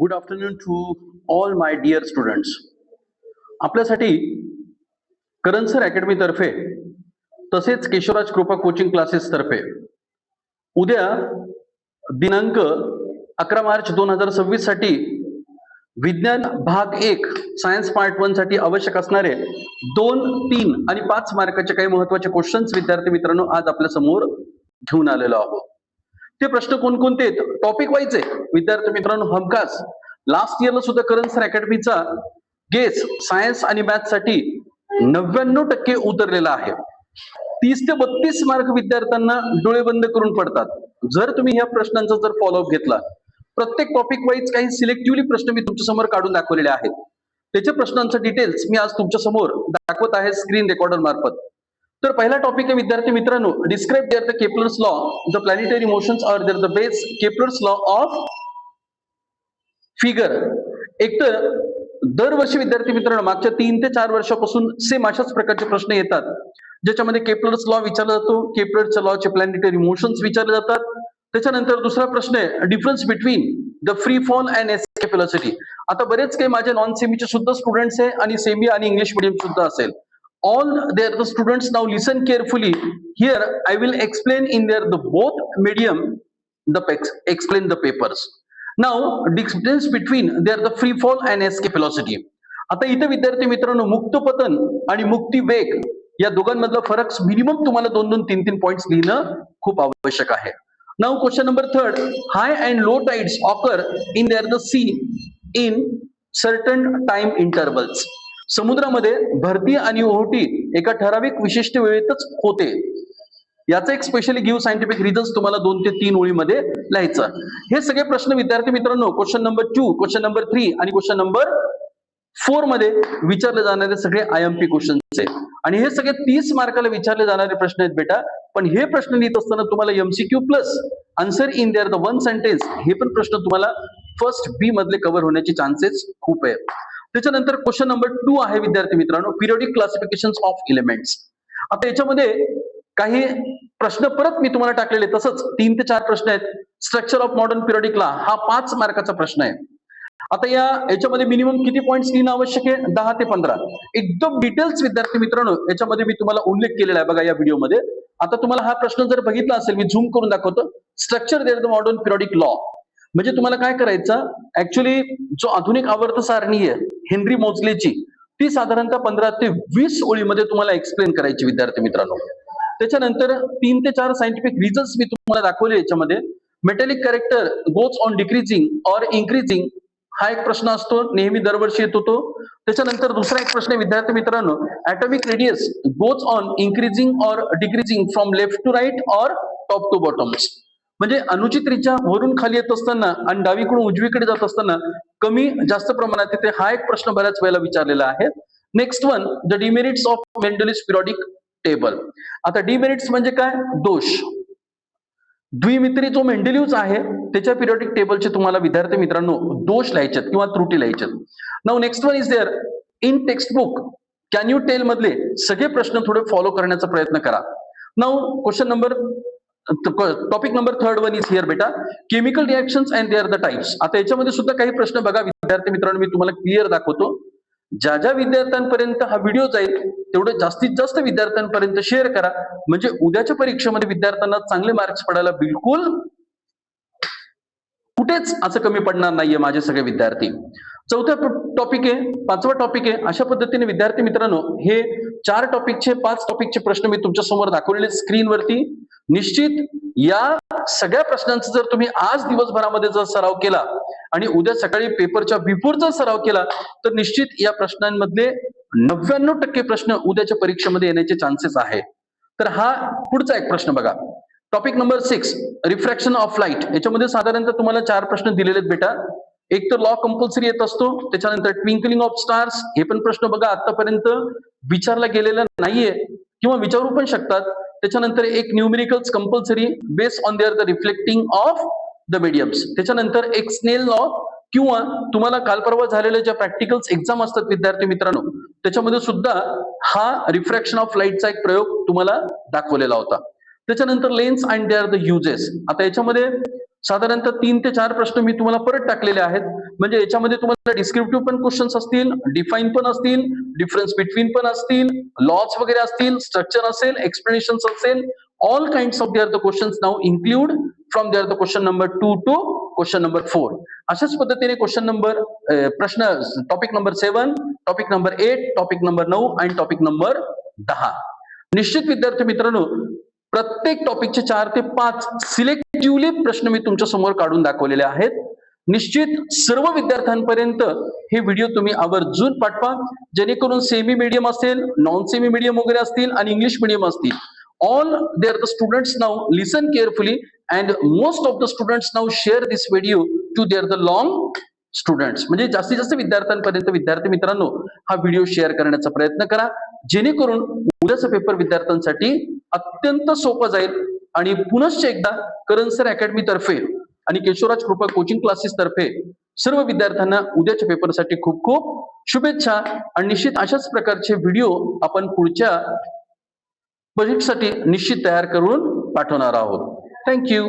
Good afternoon to all my dear students. आपल्यासाठी Karan sir academy तर्फे तसेच केशवराज कृपा कोचिंग क्लासेस तर्फे उद्या दिनांक 11 मार्च 2026 साठी विज्ञान भाग 1 सायन्स पार्ट 1 साठी आवश्यक असणारे 2, 3 आणि 5 मार्काचे काही महत्त्वाचे क्वेश्चन्स विद्यार्थी मित्रांनो आज आपल्या समोर घेऊन आलेलो आहोत. ते प्रश्न कोणकोणते आहेत? टॉपिक वाईज आहे विद्यार्थी मित्रांनो. हमखास लास्ट इयरला सुद्धा करण सर अकॅडमीचा गेस सायन्स आणि मॅथ साठी 99% उतरलेला आहे. 30 ते 32 मार्क विद्यार्थ्यांना डोळे बंद करून पडतात. जर तुम्ही ह्या प्रश्नांचा जर फॉलोअप घेतला, प्रत्येक टॉपिक वाईज काही सिलेक्टिव्हली प्रश्न मी तुमच्या समोर काढून दाखवलेले आहेत. त्याच्या प्रश्नांचा डिटेल्स मी आज तुमच्या समोर दाखवत आहे स्क्रीन रेकॉर्डर मार्फत. तर पहिला टॉपिक आहे विद्यार्थी मित्रांनो, describe there the Kepler's law, the planetary motions are there the base Kepler's law of figure. एक तर दरवर्षी विद्यार्थी मित्रांनो मागच्या 3 ते 4 वर्षापासून सेम अशाच प्रकारचे प्रश्न येतात, ज्याच्यामध्ये केपलर्स लॉ विचारला जातो, केपलरच्या लॉचे प्लॅनेटरी मोशन्स विचारले जातात. त्याच्यानंतर दुसरा प्रश्न आहे difference between the free fall and escape velocity. आता बरेच काही माझे नॉन सेमीचे सुद्धा स्टुडंट्स आहे आणि सेमी आणि इंग्लिश मीडियम सुद्धा असेल. All the students now listen carefully. Here I will explain in their the both medium explain the papers. Now difference between their the free fall and escape velocity. आता इथे विद्यार्थी मित्रांनो मुक्त पतन आणि मुक्ती वेग या दोघांमधला फरक मिनिमम तुम्हाला 2-2, 3-3 पॉइंट्स लिहिणं खूप आवश्यक आहे. Now question number 3, high and low tides occur in their the sea in certain time intervals. समुद्रामध्ये भरती आणि ओहोटी एका ठराविक विशिष्ट वेळेतच होते. याचा एक स्पेशली गिव्ह सायंटिफिक रिझन्स तुम्हाला 2 ते 3 ओळीमध्ये लिहायचं. हे सगळे प्रश्न विद्यार्थी मित्रांनो क्वेश्चन नंबर 2, क्वेश्चन नंबर 3 आणि क्वेश्चन नंबर 4 मध्ये विचारले जाणारे सगळे आयएमपी क्वेश्चन्स आहेत. आणि हे सगळे 30 मार्काला विचारले जाणारे प्रश्न आहेत बेटा. पण हे प्रश्न लिहित असताना तुम्हाला MCQ plus answer in their the one sentence हे पण प्रश्न तुम्हाला फर्स्ट बी मधले कव्हर होण्याचे चान्सेस खूप आहेत. त्याच्यानंतर क्वेश्चन नंबर 2 आहे विद्यार्थी मित्रांनो पिरियडिक क्लासिफिकेशन्स ऑफ एलिमेंट्स. आता याच्यामध्ये काही प्रश्न परत मी तुम्हाला टाकलेले, तसंच 3 ते 4 प्रश्न आहेत. Structure of modern periodic law हा 5 मार्काचा प्रश्न आहे. आता याच्यामध्ये मिनिमम किती पॉइंट्स लिहिणं आवश्यक आहे? 10 ते 15. एकदम डिटेल्स विद्यार्थी मित्रांनो याच्यामध्ये मी तुम्हाला उल्लेख केलेला आहे बघा या व्हिडिओमध्ये. आता तुम्हाला हा प्रश्न जर बघितला असेल, मी झूम करून दाखवतो. Structure there the modern periodic law म्हणजे तुम्हाला काय करायचं, ऍक्च्युली जो आधुनिक आवर्त सारणी आहे हेनरी मोजलेची, ती साधारणतः 15 ते 20 ओळीमध्ये तुम्हाला एक्सप्लेन करायची विद्यार्थी मित्रांनो. त्याच्यानंतर 3 ते 4 सायंटिफिक रिझन्स मी तुम्हाला दाखवले. याच्यामध्ये metallic character goes on decreasing or increasing हा एक प्रश्न असतो, नेहमी दरवर्षी येतो तो. त्याच्यानंतर दुसरा एक प्रश्न विद्यार्थी मित्रांनो, atomic radius goes on increasing or decreasing from left to right or top to bottoms. म्हणजे अनुचित त्रिज्या वरून खाली येत असताना आणि डावीकडून उजवीकडे जात असताना कमी जास्त प्रमाणात येते. हा एक प्रश्न बऱ्याच वेळेला विचारलेला आहे. Next one, the demerits of Mendeleev's periodic table. आता डिमेरिट्स म्हणजे काय? दोष. द्विमित्री जो मेंडेलिव्ह आहे त्याच्या पिरियडिक टेबलचे तुम्हाला विद्यार्थी मित्रांनो दोष लिहायचे किंवा त्रुटी लिहायचे. Now next one is there in textbook can you tell मधले सगळे प्रश्न थोडे फॉलो करण्याचा प्रयत्न करा. Now question number topic number 3 is here बेटा, केमिकल रिएक्शन्स अँड देअर द टाइप्स. आता याच्यामध्ये सुद्धा काही प्रश्न बघा विद्यार्थी मित्रांनो, मी तुम्हाला क्लिअर दाखवतो. ज्या ज्या विद्यार्थ्यांपर्यंत हा व्हिडिओ जाईल तेवढे जास्तीत जास्त विद्यार्थ्यांपर्यंत शेअर करा, म्हणजे उद्याच्या परीक्षेमध्ये विद्यार्थ्यांना चांगले मार्क्स पडायला बिलकुल कुठेच असं कमी पडणार नाहीये माझे सगळे विद्यार्थी. चौथा टॉपिक आहे, 5वा टॉपिक आहे. अशा पद्धतीने विद्यार्थी मित्रांनो हे 4 टॉपिकचे 5 टॉपिकचे प्रश्न मी तुमच्या समोर दाखवलेले स्क्रीनवरती. निश्चित या सगळ्या प्रश्नांचा जर तुम्ही आज दिवसभरामध्ये जर सराव केला आणि उद्या सकाळी पेपरच्या बिफोरचा सराव केला तर निश्चित या प्रश्नांमधले 99% प्रश्न उद्याच्या परीक्षेमध्ये येण्याचे चान्सेस आहे. तर हा पुढचा एक प्रश्न बघा. Topic number 6, refraction of light. याच्यामध्ये साधारणतः तुम्हाला 4 प्रश्न दिलेले आहेत बेटा. एक तर लॉ कंपल्सरी येत असतो, त्याच्यानंतर ट्विंकलिंग ऑफ स्टार्स हे पण प्रश्न बघा आतापर्यंत विचारला गेलेला नाहीये किंवा विचारू पण शकतात. त्याच्यानंतर एक numericals compulsory base on their the reflecting of the mediums. त्याच्यानंतर एक स्नेल लॉ किंवा तुम्हाला काल परवा झालेल्या ज्या प्रॅक्टिकल्स एक्झाम असतात विद्यार्थी मित्रांनो त्याच्यामध्ये सुद्धा हा रिफ्रॅक्शन ऑफ लाईटचा एक प्रयोग तुम्हाला दाखवलेला होता. त्याच्यानंतर lens and there the uses. आता याच्यामध्ये साधारणतः 3 ते 4 प्रश्न मी तुम्हाला परत टाकलेले आहेत. म्हणजे याच्यामध्ये तुम्हाला डिस्क्रिप्टिव्ह पण क्वेश्चन्स असतील, डिफाईन पण असतील, डिफरन्स बिटवीन पण असतील, लॉज वगैरे असतील, स्ट्रक्चर असेल, एक्सप्लेनेशन्स असेल. All kinds of they are the questions now include from there the question number 2 to question number 4. अशाच पद्धतीने क्वेश्चन नंबर प्रश्न topic number 7, topic number 8, topic number 9 आणि टॉपिक नंबर 10. निश्चित विद्यार्थी मित्रांनो, प्रत्येक टॉपिकचे 4 ते 5 सिलेक्टिव्हली प्रश्न मी तुमच्या समोर काढून दाखवलेले आहेत. निश्चित सर्व विद्यार्थ्यांपर्यंत हे व्हिडिओ तुम्ही आवर्जून पाठवा, जेणेकरून सेमी मीडियम असेल, नॉन सेमी मीडियम वगैरे असतील आणि इंग्लिश मीडियम असतील. All there the students now listen carefully and most of the students now share this video to there the long students. म्हणजे जास्तीत जास्त विद्यार्थ्यांपर्यंत विद्यार्थी मित्रांनो हा व्हिडिओ शेअर करण्याचा प्रयत्न करा, जेणेकरून उद्याचा पेपर विद्यार्थ्यांसाठी अत्यंत सोपं जाईल. आणि पुनश्च एकदा करण सर अकॅडमी तर्फे आणि केशवराज कृपा कोचिंग क्लासेस तर्फे सर्व विद्यार्थ्यांना उद्याच्या पेपरसाठी खूप खूप शुभेच्छा. आणि निश्चित अशाच प्रकारचे व्हिडिओ आपण पुढच्या परीक्षेसाठी निश्चित तयार करून पाठवणार आहोत. थँक्यू.